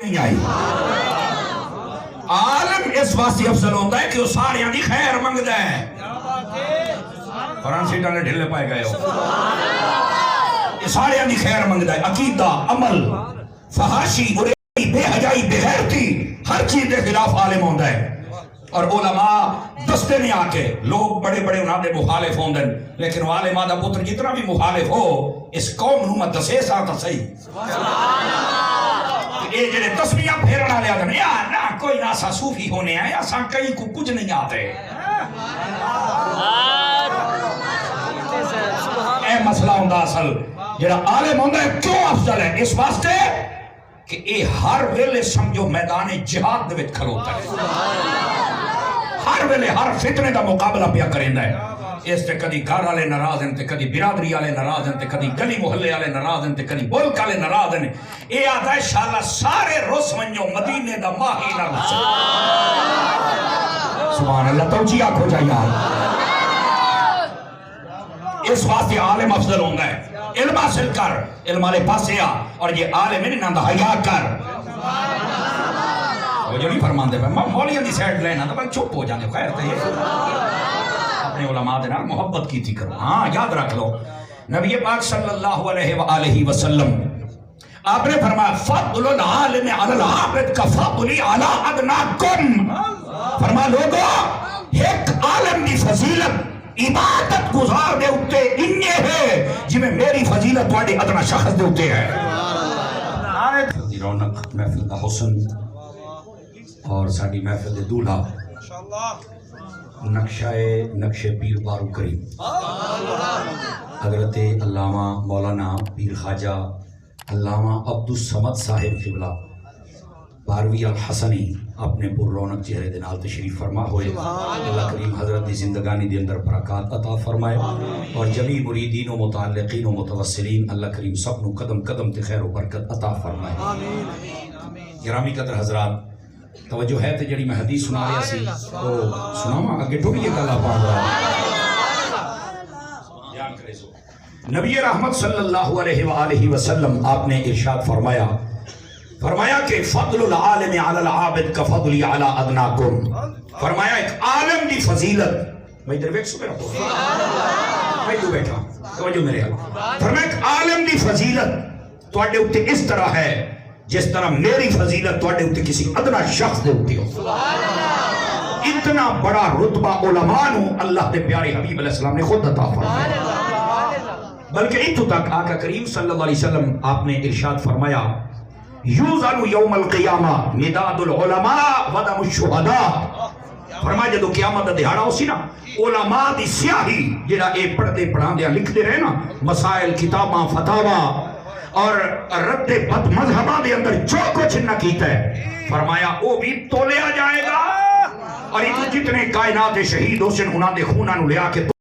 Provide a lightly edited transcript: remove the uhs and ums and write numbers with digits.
نہیں آئی. عالم اس واسطے افضل ہوتا ہے کہ وہ سارے دی خیر منگدا ہے. فرانسی ڈالے ڈھلے پائے گئے ہو, یہ سارے دی خیر منگدا ہے. عقیدہ, عمل, فحاشی, بے حجائی, بے غیرتی, ہر چیز کے خلاف عالم ہوتا ہے. اور علماء دستے نہیں آ کے لوگ بڑے بڑے انہاں دے مخالف ہوندے, لیکن عالم دا پتر جتنا بھی مخالف ہو اس قوم نو مت دسے سا تا صحیح. یہ جڑے تسبیحاں پھیرن والے آدھے یا نہ کوئی نہ سا صوفی ہونے ہیں, اساں کئی کو کچھ نہیں آتے. اے مسئلہ ہوندا اصل جڑا عالم ہوندا ہے کیوں افضل ہے؟ اس واسطے کہ اے ہر ویلے سمجھو میدان جہاد دے وچ کھلوتا ہے, ہر ویلے ہر فتنے دا مقابلہ پیا کریندا ہے. اس تے کدی گھر والے ناراض ہیں, تے کدی برادری والے ناراض ہیں, تے کدی گلی محلے والے ناراض ہیں, تے کدی ملک والے ناراض ہیں. اے آتا ہے انشاءاللہ سارے رس ونجو مدینے دا ماہی نہ رس. سبحان اللہ, توجیہ آکھو جا یار. اس واسطے عالم افضل ہوندا ہے. علم حاصل کر, علم والے پاسے آ, اور یہ عالم ہے نہ حیا کر. وہ جو نہیں فرماندے پہ میں مولیاں دی سائڈ لینا تو میں چپ ہو جانے. خیر تے اپنے علماء دے نال محبت کی تھی کرو. ہاں یاد رکھ لو, نبی پاک صلی اللہ علیہ وآلہ وسلم آپ نے فرمایا فضل العالم علی العابد کا فضلی علی ادناکم. فرمایا لوگو ایک عالم دی فضیلت عبادت گزار دے اتے انہیں ہے جی میں میری فضیلت واڑے ادنا شخص دے اتے ہے. رونق محفل دا حسن اور ساڑی محفل دے دولہا نقش پیر بارو کریم حضرت علامہ مولانا پیر خواجہ علامہ عبدالصمد صاحب قبلہ باروی الحسنی اپنے پر رونق چہرے دے نال تشریف فرما ہوئے. اللہ کریم حضرت دی زندگانی دے اندر برکات عطا فرمائے, اور جمی مریدین و متعلقین و متوسلین اللہ کریم سب نو قدم قدم تے خیر و برکت عطا فرمائے. گرامی قدر حضرات, توجہ ہے تے جڑی میں حدیث سنا رہا سی تو سناواں اگے ٹوڑیے گل آپاں نبی رحمت صلی اللہ علیہ وآلہ وسلم آپ نے ارشاد فرمایا کہ فضل العالم علی العابد کا فضلی علی ادناکم. فرمایا ایک عالم دی فضیلت, میں ادھر ویک سو میرا میں تو بیٹھا توجہ میرے حال. فرمایا ایک عالم دی فضیلت تواڈے اوتے اس طرح ہے جس طرح میری فضیلت تواڈے اوتے کسی ادنا شخص دے اوتے ہو. اتنا بڑا رتبہ علماء نو اللہ دے پیارے حبیب علیہ السلام نے خود عطا فرمایا. بلکہ اتو تک آقا کریم صلی اللہ علیہ وسلم آپ نے ارشاد فرمایا یوزن یوم القیامہ مداد العلماء ودم الشہداء. فرمایا جدو قیامت دا دہاڑا ہو سی نا, علماء دی سیاہی جڑا اے پڑھتے پڑھاندے لکھتے رہے نا, مسائل کتاباں فتاوا اور رد بد مذہباں دے اندر جو کچھ نہ کیتا ہے, فرمایا وہ بھی تولیا جائے گا, اور جتنے کائنات شہید ہو سن انہاں دے خوناں نو لیا کے